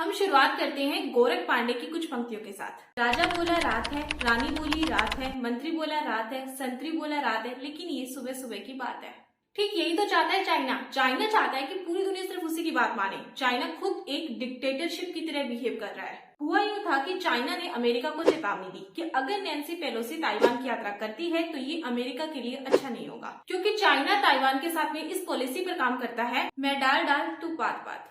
हम शुरुआत करते हैं गोरख पांडे की कुछ पंक्तियों के साथ। राजा बोला रात है, रानी बोली रात है, मंत्री बोला रात है, संतरी बोला रात है, लेकिन ये सुबह सुबह की बात है। ठीक यही तो चाहता है चाइना। चाइना चाहता है कि पूरी दुनिया सिर्फ उसी की बात माने। चाइना खुद एक डिक्टेटरशिप की तरह बिहेव कर रहा है। हुआ यूं था कि चाइना ने अमेरिका को चेतावनी दी कि अगर नैन्सी पेलोसी ताइवान की यात्रा करती है तो ये अमेरिका के लिए अच्छा नहीं होगा, क्योंकि चाइना ताइवान के साथ में इस पॉलिसी पर काम करता है, मैं डाल डाल तू पात पात।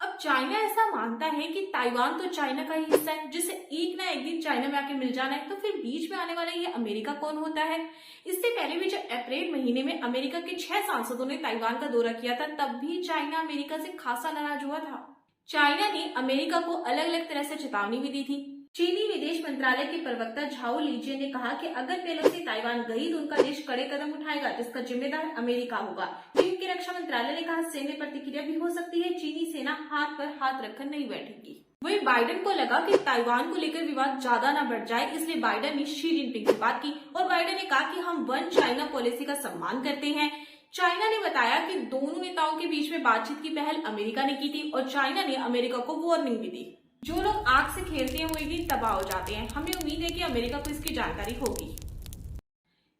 अब चाइना ऐसा मानता है कि ताइवान तो चाइना का ही हिस्सा है, जिसे एक ना एक दिन चाइना में आके मिल जाना है, तो फिर बीच में आने वाला ये अमेरिका कौन होता है। इससे पहले भी जब अप्रैल महीने में अमेरिका के 6 सांसदों ने ताइवान का दौरा किया था, तब भी चाइना अमेरिका से खासा नाराज हुआ था। चाइना ने अमेरिका को अलग अलग तरह से चेतावनी भी दी थी। चीनी विदेश मंत्रालय के प्रवक्ता झाओ लीजिए ने कहा कि अगर पेलोसी ताइवान गई तो उनका देश कड़े कदम उठाएगा, जिसका जिम्मेदार अमेरिका होगा। चीन के रक्षा मंत्रालय ने कहा सैन्य प्रतिक्रिया भी हो सकती है, चीनी सेना हाथ पर हाथ रखकर नहीं बैठेगी। वही बाइडेन को लगा कि ताइवान को लेकर विवाद ज्यादा न बढ़ जाए, इसलिए बाइडेन ने शी जिनपिंग से बात की और बाइडेन ने कहा कि हम वन चाइना पॉलिसी का सम्मान करते हैं। चाइना ने बताया कि दोनों नेताओं के बीच में बातचीत की पहल अमेरिका ने की थी और चाइना ने अमेरिका को वार्निंग भी दी। जो लोग आग से खेलते हैं वो एक दिन तबाह हो जाते हैं। हमें उम्मीद है कि अमेरिका को इसकी जानकारी होगी।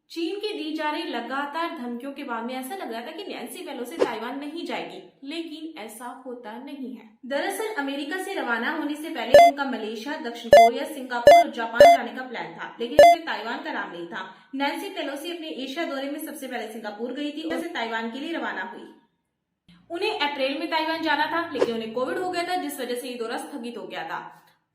चीन की दी जा रही लगातार धमकियों के बाद में ऐसा लग रहा था कि नैन्सी पेलोसी ताइवान नहीं जाएगी, लेकिन ऐसा होता नहीं है। दरअसल अमेरिका से रवाना होने से पहले उनका मलेशिया, दक्षिण कोरिया, सिंगापुर और जापान जाने का प्लान था, लेकिन इसमें ताइवान का नाम नहीं था। नैन्सी पेलोसी अपने एशिया दौरे में सबसे पहले सिंगापुर गई थी और ताइवान के लिए रवाना हुई। उन्हें अप्रैल में ताइवान जाना था, लेकिन उन्हें कोविड हो गया था, जिस वजह से ये दौरा स्थगित हो गया था।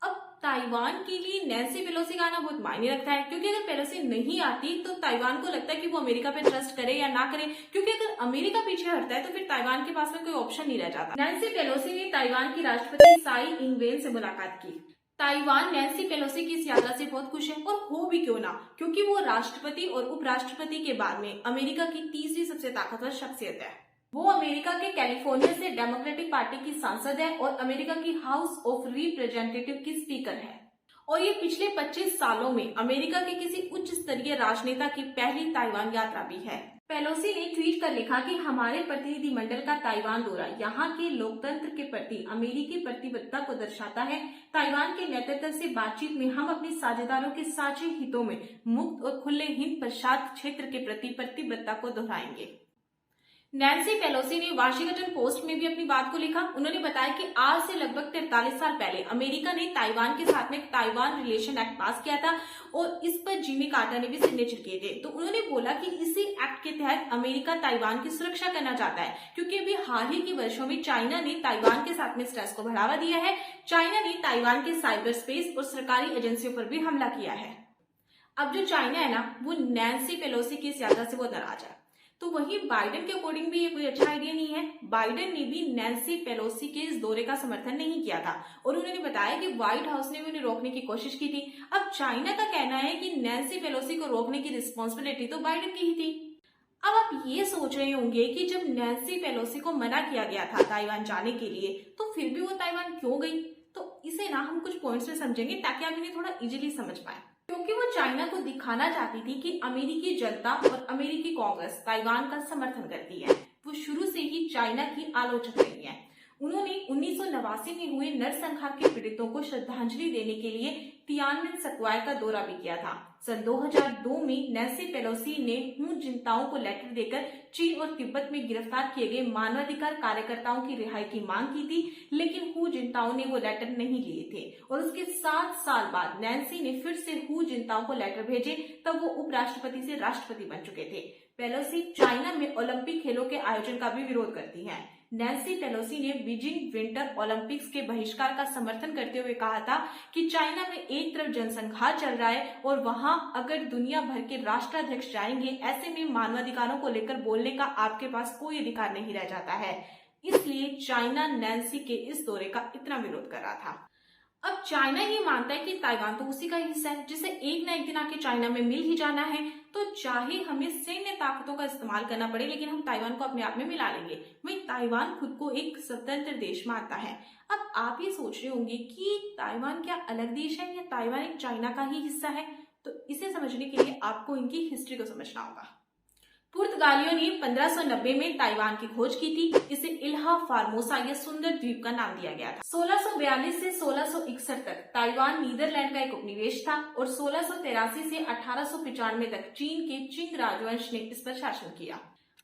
अब ताइवान के लिए नैन्सी पेलोसी का आना बहुत मायने रखता है, क्योंकि अगर पेलोसी नहीं आती तो ताइवान को लगता है कि वो अमेरिका पे ट्रस्ट करे या ना करे, क्योंकि अगर अमेरिका पीछे हटता है तो फिर ताइवान के पास में कोई ऑप्शन नहीं रह जाता। नैन्सी पेलोसी ने ताइवान की राष्ट्रपति साई इंगवेन से मुलाकात की। ताइवान नैन्सी पेलोसी की इस यात्रा से बहुत खुश है, और हो भी क्यों ना, क्योंकि वो राष्ट्रपति और उपराष्ट्रपति के बाद में अमेरिका की तीसरी सबसे ताकतवर शख्सियत है। वो अमेरिका के कैलिफोर्निया से डेमोक्रेटिक पार्टी की सांसद है और अमेरिका की हाउस ऑफ रिप्रेजेंटेटिव की स्पीकर है। और ये पिछले 25 सालों में अमेरिका के किसी उच्च स्तरीय राजनेता की पहली ताइवान यात्रा भी है। पेलोसी ने ट्वीट कर लिखा कि हमारे प्रतिनिधिमंडल का ताइवान दौरा यहाँ के लोकतंत्र के प्रति अमेरिकी प्रतिबद्धता को दर्शाता है। ताइवान के नेतृत्व से बातचीत में हम अपने साझेदारों के साझे हितों में मुक्त और खुले हिंद प्रशांत क्षेत्र के प्रति प्रतिबद्धता को दोहराएंगे। नैन्सी पेलोसी ने वाशिंगटन पोस्ट में भी अपनी बात को लिखा। उन्होंने बताया कि आज से लगभग 43 साल पहले अमेरिका ने ताइवान के साथ में ताइवान रिलेशन एक्ट पास किया था और इस पर जिमी कार्टर ने भी सिग्नेचर किए थे। तो उन्होंने बोला कि इसी एक्ट के तहत अमेरिका ताइवान की सुरक्षा करना चाहता है, क्योंकि अभी हाल ही के वर्षों में चाइना ने ताइवान के साथ में स्ट्रेस को बढ़ावा दिया है। चाइना ने ताइवान के साइबर स्पेस और सरकारी एजेंसियों पर भी हमला किया है। अब जो चाइना है ना, वो नैन्सी पेलोसी की इस यात्रा से बहुत नाराज है। तो वहीं बाइडेन के अकॉर्डिंग भी ये कोई अच्छा आइडिया नहीं है। बाइडेन ने भी नैन्सी पेलोसी के इस दौरे का समर्थन नहीं किया था और उन्होंने बताया कि व्हाइट हाउस ने भी उन्हें रोकने की कोशिश की थी। अब चाइना का कहना है कि नैन्सी पेलोसी को रोकने की रिस्पॉन्सिबिलिटी तो बाइडेन की ही थी। अब आप ये सोच रहे होंगे कि जब नैन्सी पेलोसी को मना किया गया था ताइवान जाने के लिए, तो फिर भी वो ताइवान क्यों गई। तो इसे ना हम कुछ पॉइंट्स में समझेंगे ताकि आप इन्हें थोड़ा इजीली समझ पाए। क्योंकि वो चाइना को दिखाना चाहती थी कि अमेरिकी जनता और अमेरिकी कांग्रेस ताइवान का समर्थन करती है। वो शुरू से ही चाइना की आलोचक रही है। उन्होंने 1989 में हुए नरसंहार के पीड़ितों को श्रद्धांजलि देने के लिए तियानमेन स्क्वायर का दौरा भी किया था। सन 2002 में नैन्सी पेलोसी ने हू जिनताओ को लेटर देकर चीन और तिब्बत में गिरफ्तार किए गए मानवाधिकार कार्यकर्ताओं की रिहाई की मांग की थी, लेकिन हू जिनताओ ने वो लेटर नहीं लिए थे और उसके 7 साल बाद नैन्सी ने फिर से हू जिनताओ को लेटर भेजे, तब वो उपराष्ट्रपति से राष्ट्रपति बन चुके थे। पेलोसी चाइना में ओलंपिक खेलों के आयोजन का भी विरोध करती हैं। नैन्सी पेलोसी ने बीजिंग विंटर ओलंपिक्स के बहिष्कार का समर्थन करते हुए कहा था कि चाइना में एक तरफ जनसंहार चल रहा है और वहां अगर दुनिया भर के राष्ट्राध्यक्ष जाएंगे, ऐसे में मानवाधिकारों को लेकर बोलने का आपके पास कोई अधिकार नहीं रह जाता है। इसलिए चाइना नैन्सी के इस दौरे का इतना विरोध कर रहा था। अब चाइना ये मानता है कि ताइवान तो उसी का हिस्सा है, जिसे एक ना एक दिन आके चाइना में मिल ही जाना है। तो चाहे हमें सैन्य ताकतों का इस्तेमाल करना पड़े, लेकिन हम ताइवान को अपने आप में मिला लेंगे। वहीं ताइवान खुद को एक स्वतंत्र देश मानता है। अब आप ये सोच रहे होंगे कि ताइवान क्या अलग देश है या ताइवान एक चाइना का ही हिस्सा है। तो इसे समझने के लिए आपको इनकी हिस्ट्री को समझना होगा। पुर्तगालियों ने 1590 में ताइवान की खोज की थी। इसे इल्हा फार्मोसा या सुंदर द्वीप का नाम दिया गया था। 1642 से 1661 तक ताइवान नीदरलैंड का एक उपनिवेश था और 1683 से 1895 तक चीन के चिंग राजवंश ने इस पर शासन किया।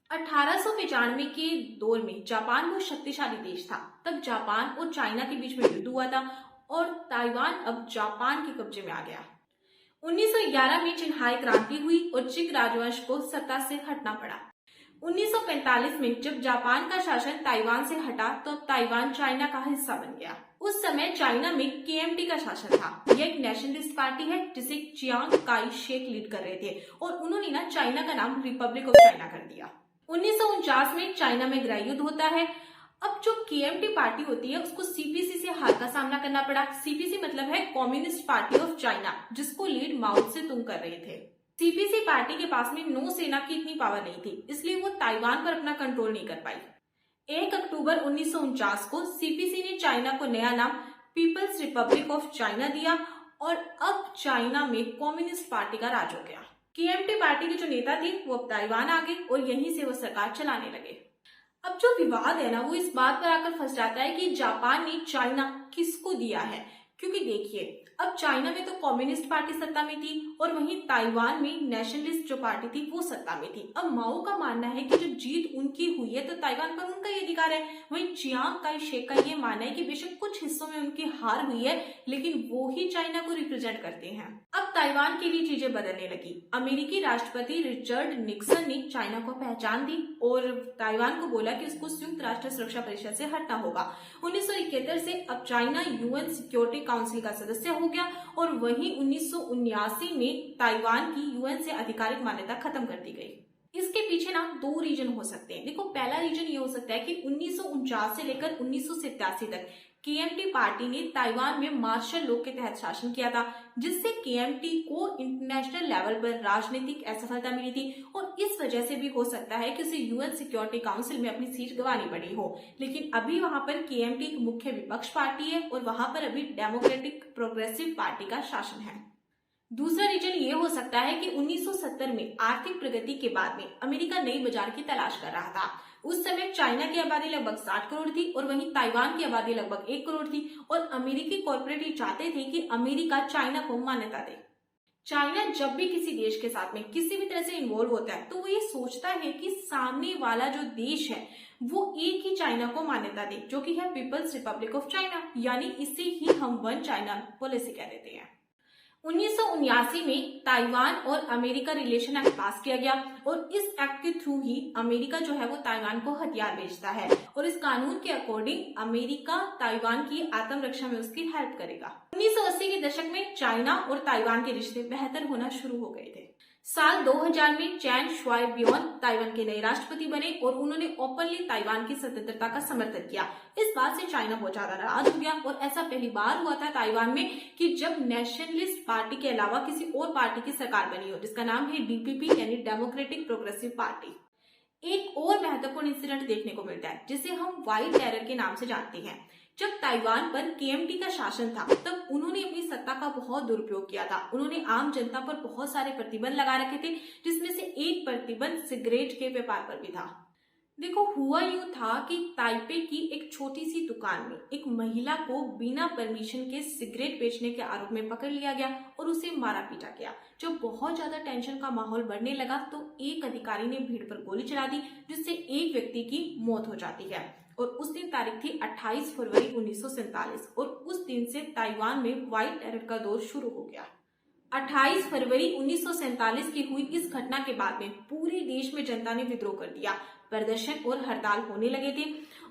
1895 के दौर में जापान बहुत शक्तिशाली देश था। तब जापान और चाइना के बीच में युद्ध हुआ था और ताइवान अब जापान के कब्जे में आ गया। 1911 में चिन्हाई क्रांति हुई और चिंग राजवंश को सत्ता से हटना पड़ा। 1945 में जब जापान का शासन ताइवान से हटा तो ताइवान चाइना का हिस्सा बन गया। उस समय चाइना में केएमटी का शासन था। यह एक नेशनलिस्ट पार्टी है जिसे चियांग काई शेक लीड कर रहे थे और उन्होंने ना चाइना का नाम रिपब्लिक ऑफ चाइना कर दिया। 1949 में चाइना में गृह युद्ध होता है। अब जो केएमटी पार्टी होती है उसको सीपीसी से हार का सामना करना पड़ा। सीपीसी मतलब है कम्युनिस्ट पार्टी ऑफ चाइना, जिसको लीड माओ से तुंग कर रहे थे। सीपीसी पार्टी के पास में नौसेना की इतनी पावर नहीं थी, इसलिए वो ताइवान पर अपना कंट्रोल नहीं कर पाई। 1 अक्टूबर 1949 को सीपीसी ने चाइना को नया नाम पीपल्स रिपब्लिक ऑफ चाइना दिया और अब चाइना में कम्युनिस्ट पार्टी का राज हो गया। केएमटी पार्टी के जो नेता थे वो अब ताइवान आ गए और यहीं से वो सरकार चलाने लगे। अब जो विवाद है ना वो इस बात पर आकर फंस जाता है कि जापान ने चाइना किसको दिया है, क्योंकि देखिए अब चाइना में तो कम्युनिस्ट पार्टी सत्ता में थी और वहीं ताइवान में नेशनलिस्ट जो पार्टी थी वो सत्ता में थी। अब माओ का मानना है कि जो जीत उनकी हुई है तो ताइवान पर उनका ही अधिकार है। वहीं चियांग काई शेक का ये मानना है कि बेशक कुछ हिस्सों में उनकी हार हुई है लेकिन वो ही चाइना को रिप्रेजेंट करते हैं। अब ताइवान के लिए चीजें बदलने लगी। अमेरिकी राष्ट्रपति रिचर्ड निक्सन ने चाइना को पहचान दी और ताइवान को बोला कि उसको संयुक्त राष्ट्र सुरक्षा परिषद से हटना होगा। 1971 से अब चाइना यूएन सिक्योरिटी काउंसिल का सदस्य हो गया और वहीं 1979 में ताइवान की यूएन से आधिकारिक मान्यता खत्म कर दी गई। इसके पीछे ना 2 रीजन हो सकते हैं। देखो, पहला रीजन ये हो सकता है कि 1949 से लेकर 1987 तक केएमटी पार्टी ने ताइवान में मार्शल लॉ के तहत शासन किया था, जिससे केएमटी को इंटरनेशनल लेवल पर राजनीतिक असफलता मिली थी और इस वजह से भी हो सकता है कि उसे यूएन सिक्योरिटी काउंसिल में अपनी सीट गंवानी पड़ी हो। लेकिन अभी वहां पर केएमटी एक मुख्य विपक्ष पार्टी है और वहां पर अभी डेमोक्रेटिक प्रोग्रेसिव पार्टी का शासन है। दूसरा रीजन ये हो सकता है कि 1970 में आर्थिक प्रगति के बाद में अमेरिका नई बाजार की तलाश कर रहा था। उस समय चाइना की आबादी लगभग 60 करोड़ थी और वहीं ताइवान की आबादी लगभग 1 करोड़ थी और अमेरिकी कॉर्पोरेट चाहते थे कि अमेरिका चाइना को मान्यता दे। चाइना जब भी किसी देश के साथ में किसी भी तरह से इन्वॉल्व होता है तो वो ये सोचता है कि सामने वाला जो देश है वो एक ही चाइना को मान्यता दे, जो कि है पीपल्स रिपब्लिक ऑफ चाइना, यानी इसे ही हम वन चाइना पॉलिसी कह देते हैं। 1979 में ताइवान और अमेरिका रिलेशन एक्ट पास किया गया और इस एक्ट के थ्रू ही अमेरिका जो है वो ताइवान को हथियार बेचता है और इस कानून के अकॉर्डिंग अमेरिका ताइवान की आत्मरक्षा में उसकी हेल्प करेगा। 1980 के दशक में चाइना और ताइवान के रिश्ते बेहतर होना शुरू हो गए थे। साल 2000 में चैन शुआई बियोन ताइवान के नए राष्ट्रपति बने और उन्होंने ओपनली ताइवान की स्वतंत्रता का समर्थन किया। इस बात से चाइना बहुत ज्यादा नाराज हो गया और ऐसा पहली बार हुआ था ताइवान में कि जब नेशनलिस्ट पार्टी के अलावा किसी और पार्टी की सरकार बनी हो, जिसका नाम है डीपीपी यानी डेमोक्रेटिक प्रोग्रेसिव पार्टी। एक और महत्वपूर्ण इंसिडेंट देखने को मिलता है जिसे हम व्हाइट टेरर के नाम से जानते हैं। जब ताइवान पर केएमटी का शासन था तब उन्होंने अपनी सत्ता का बहुत दुरुपयोग किया था। उन्होंने आम जनता पर बहुत सारे प्रतिबंध लगा रखे थे, जिसमें से एक प्रतिबंध सिगरेट के व्यापार पर भी था। देखो, हुआ यूं था कि ताइपे की एक छोटी सी दुकान में एक महिला को बिना परमिशन के सिगरेट बेचने के आरोप में पकड़ लिया गया और उसे मारा पीटा गया। जब बहुत ज्यादा टेंशन का माहौल बढ़ने लगा तो एक अधिकारी ने भीड़ पर गोली चला दी, जिससे एक व्यक्ति की मौत हो जाती है और उस दिन तारीख थी 28 फरवरी 1947 और उस दिन से ताइवान में व्हाइट टेरर का दौर शुरू हो गया। 28 फरवरी 1947 की हुई इस घटना के बाद में पूरे देश में जनता ने विद्रोह कर दिया। प्रदर्शन और हड़ताल होने लगे थे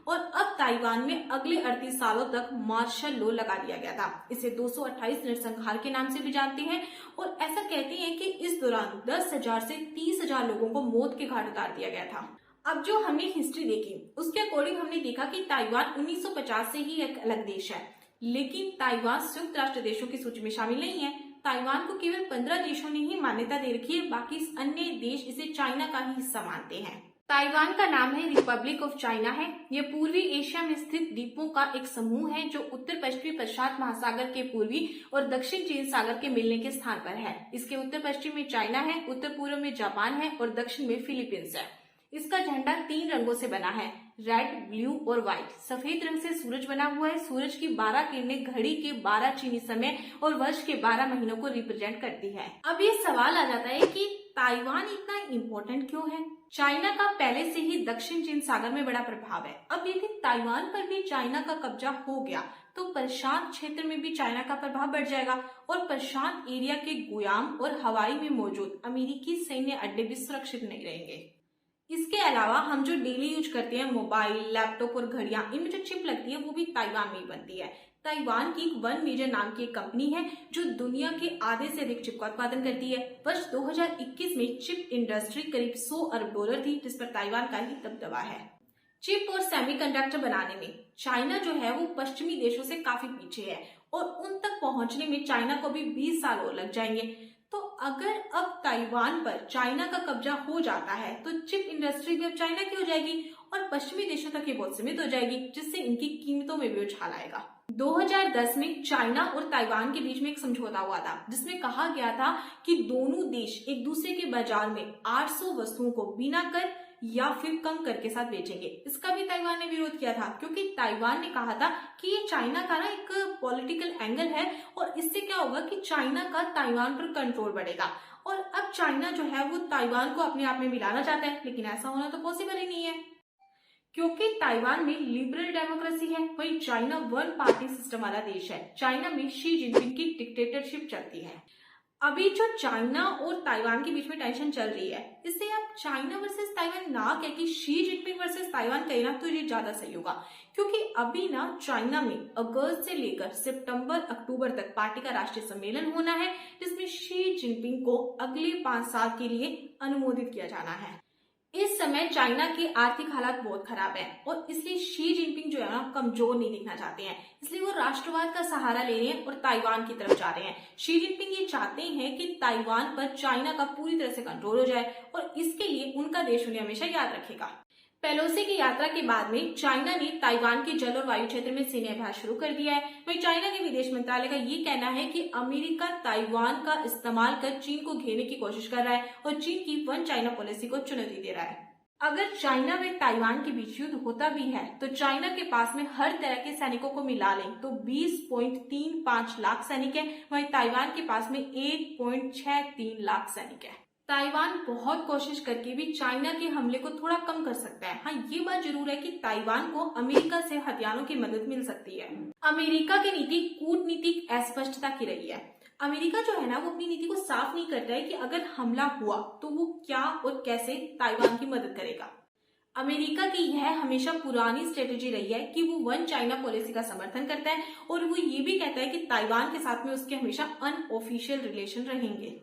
और अब ताइवान में अगले 38 सालों तक मार्शल लॉ लगा दिया गया था। इसे 228 नरसंहार के नाम से भी जानते हैं और ऐसा कहते हैं कि इस दौरान 10,000 से 30,000 लोगों को मौत के घाट उतार दिया गया था। अब जो हमने हिस्ट्री देखी उसके अकॉर्डिंग हमने देखा कि ताइवान 1950 से ही एक अलग देश है, लेकिन ताइवान संयुक्त राष्ट्र देशों की सूची में शामिल नहीं है। ताइवान को केवल 15 देशों ने ही मान्यता दे रखी है, बाकी अन्य देश इसे चाइना का ही हिस्सा मानते हैं। ताइवान का नाम है रिपब्लिक ऑफ चाइना है। यह पूर्वी एशिया में स्थित द्वीपों का एक समूह है जो उत्तर पश्चिमी प्रशांत महासागर के पूर्वी और दक्षिण चीन सागर के मिलने के स्थान पर है। इसके उत्तर पश्चिम में चाइना है, उत्तर पूर्व में जापान है और दक्षिण में फिलीपींस है। इसका झंडा 3 रंगों से बना है, रेड, ब्लू और व्हाइट। सफेद रंग से सूरज बना हुआ है। सूरज की 12 किरणें घड़ी के 12 चीनी समय और वर्ष के 12 महीनों को रिप्रेजेंट करती है। अब ये सवाल आ जाता है कि ताइवान इतना इम्पोर्टेंट क्यों है? चाइना का पहले से ही दक्षिण चीन सागर में बड़ा प्रभाव है। अब यदि ताइवान पर भी चाइना का कब्जा हो गया तो प्रशांत क्षेत्र में भी चाइना का प्रभाव बढ़ जाएगा और प्रशांत एरिया के गुयाम और हवाई में मौजूद अमेरिकी सैन्य अड्डे भी सुरक्षित नहीं रहेंगे। इसके अलावा हम जो डेली यूज करते हैं मोबाइल, लैपटॉप और घड़ियां, इनमें जो चिप लगती है वो भी ताइवान में ही बनती है। ताइवान की वन मेजर नाम की एक कंपनी है जो दुनिया के आधे से अधिक चिप का उत्पादन करती है। वर्ष 2021 में चिप इंडस्ट्री करीब $100 अरब थी, जिस पर ताइवान का ही दबदबा है। चिप और सेमीकंडक्टर बनाने में चाइना जो है वो पश्चिमी देशों से काफी पीछे है और उन तक पहुंचने में चाइना को भी 20 साल और लग जाएंगे। तो अगर अब ताइवान पर चाइना का कब्जा हो जाता है तो चिप इंडस्ट्री भी अब चाइना की हो जाएगी और पश्चिमी देशों तक ये बहुत सीमित हो जाएगी, जिससे इनकी कीमतों में भी उछाल आएगा। 2010 में चाइना और ताइवान के बीच में एक समझौता हुआ था जिसमें कहा गया था कि दोनों देश एक दूसरे के बाजार में 800 वस्तुओं को बिना कर या फिर कम कर के साथ बेचेंगे। इसका भी ताइवान ने विरोध किया था क्योंकि ताइवान ने कहा था कि ये चाइना का ना एक पॉलिटिकल एंगल है और इससे क्या होगा कि चाइना का ताइवान पर कंट्रोल बढ़ेगा। और अब चाइना जो है वो ताइवान को अपने आप में मिलाना चाहता है, लेकिन ऐसा होना तो पॉसिबल ही नहीं है क्योंकि ताइवान में लिबरल डेमोक्रेसी है, वही चाइना वन पार्टी सिस्टम वाला देश है। चाइना में शी जिनपिंग की डिक्टेटरशिप चलती है। अभी जो चाइना और ताइवान के बीच में टेंशन चल रही है, इससे आप चाइना वर्सेस ताइवान ना कह कि शी जिनपिंग वर्सेस ताइवान कहना तो ये ज्यादा सही होगा, क्योंकि अभी ना चाइना में अगस्त से लेकर सितंबर अक्टूबर तक पार्टी का राष्ट्रीय सम्मेलन होना है जिसमें शी जिनपिंग को अगले 5 साल के लिए अनुमोदित किया जाना है। इस समय चाइना के आर्थिक हालात बहुत खराब है और इसलिए शी जिनपिंग जो है ना कमजोर नहीं दिखना चाहते हैं, इसलिए वो राष्ट्रवाद का सहारा ले रहे हैं और ताइवान की तरफ जा रहे हैं। शी जिनपिंग ये चाहते हैं कि ताइवान पर चाइना का पूरी तरह से कंट्रोल हो जाए और इसके लिए उनका देश उन्हें हमेशा याद रखेगा। पेलोसी की यात्रा के बाद में चाइना ने ताइवान के जल और वायु क्षेत्र में सैन्य अभ्यास शुरू कर दिया है। वहीं चाइना के विदेश मंत्रालय का ये कहना है कि अमेरिका ताइवान का इस्तेमाल कर चीन को घेरने की कोशिश कर रहा है और चीन की वन चाइना पॉलिसी को चुनौती दे रहा है। अगर चाइना व ताइवान के बीच युद्ध होता भी है तो चाइना के पास में हर तरह के सैनिकों को मिला लें तो 20.35 लाख सैनिक है, वहीं ताइवान के पास में 1.63 लाख सैनिक है। ताइवान बहुत कोशिश करके भी चाइना के हमले को थोड़ा कम कर सकता है। हाँ, ये बात जरूर है कि ताइवान को अमेरिका से हथियारों की मदद मिल सकती है। अमेरिका की नीति कूटनीतिक अस्पष्टता की रही है। अमेरिका जो है ना वो अपनी नीति को साफ नहीं करता है कि अगर हमला हुआ तो वो क्या और कैसे ताइवान की मदद करेगा। अमेरिका की यह हमेशा पुरानी स्ट्रेटेजी रही है कि वो वन चाइना पॉलिसी का समर्थन करता है और वो ये भी कहता है कि ताइवान के साथ में उसके हमेशा अनऑफिशियल रिलेशन रहेंगे।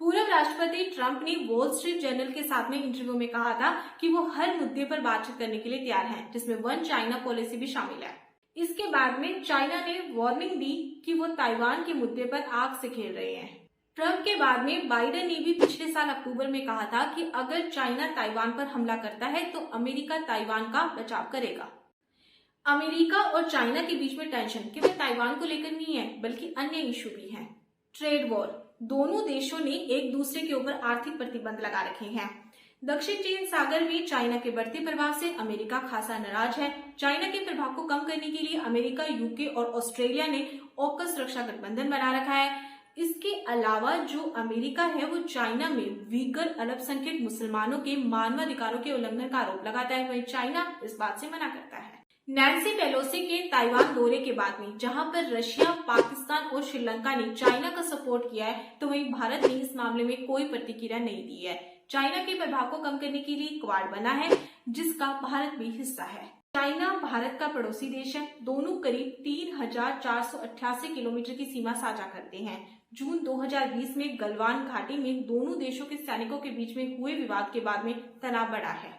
पूर्व राष्ट्रपति ट्रंप ने वॉल स्ट्रीट जर्नल के साथ में इंटरव्यू में कहा था कि वो हर मुद्दे पर बातचीत करने के लिए तैयार हैं, जिसमें वन चाइना पॉलिसी भी शामिल है। इसके बाद में चाइना ने वार्निंग दी कि वो ताइवान के मुद्दे पर आग से खेल रहे हैं। ट्रंप के बाद में बाइडेन ने भी पिछले साल अक्टूबर में कहा था कि अगर चाइना ताइवान पर हमला करता है तो अमेरिका ताइवान का बचाव करेगा। अमेरिका और चाइना के बीच में टेंशन केवल ताइवान को लेकर नहीं है बल्कि अन्य इशू भी हैं। ट्रेड वॉर, दोनों देशों ने एक दूसरे के ऊपर आर्थिक प्रतिबंध लगा रखे हैं। दक्षिण चीन सागर में चाइना के बढ़ते प्रभाव से अमेरिका खासा नाराज है। चाइना के प्रभाव को कम करने के लिए अमेरिका, यूके और ऑस्ट्रेलिया ने ऑकस सुरक्षा गठबंधन बना रखा है। इसके अलावा जो अमेरिका है वो चाइना में वीगर अल्पसंख्यक मुसलमानों के मानवाधिकारों के उल्लंघन का आरोप लगाता है, वहीं चाइना इस बात से मना करता है। नैन्सी पेलोसी के ताइवान दौरे के बाद में जहां पर रशिया, पाकिस्तान और श्रीलंका ने चाइना का सपोर्ट किया है तो वहीं भारत ने इस मामले में कोई प्रतिक्रिया नहीं दी है। चाइना के प्रभाव को कम करने के लिए क्वाड बना है जिसका भारत भी हिस्सा है। चाइना भारत का पड़ोसी देश है। दोनों करीब 3,488 किलोमीटर की सीमा साझा करते हैं। जून 2020 में गलवान घाटी में दोनों देशों के सैनिकों के बीच में हुए विवाद के बाद में तनाव बढ़ा है।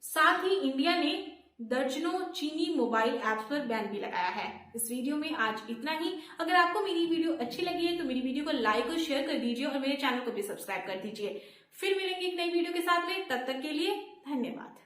साथ ही इंडिया ने दर्जनों चीनी मोबाइल ऐप्स पर बैन भी लगाया है। इस वीडियो में आज इतना ही। अगर आपको मेरी वीडियो अच्छी लगी है तो मेरी वीडियो को लाइक और शेयर कर दीजिए और मेरे चैनल को भी सब्सक्राइब कर दीजिए। फिर मिलेंगे एक नई वीडियो के साथ में, तब तक के लिए धन्यवाद।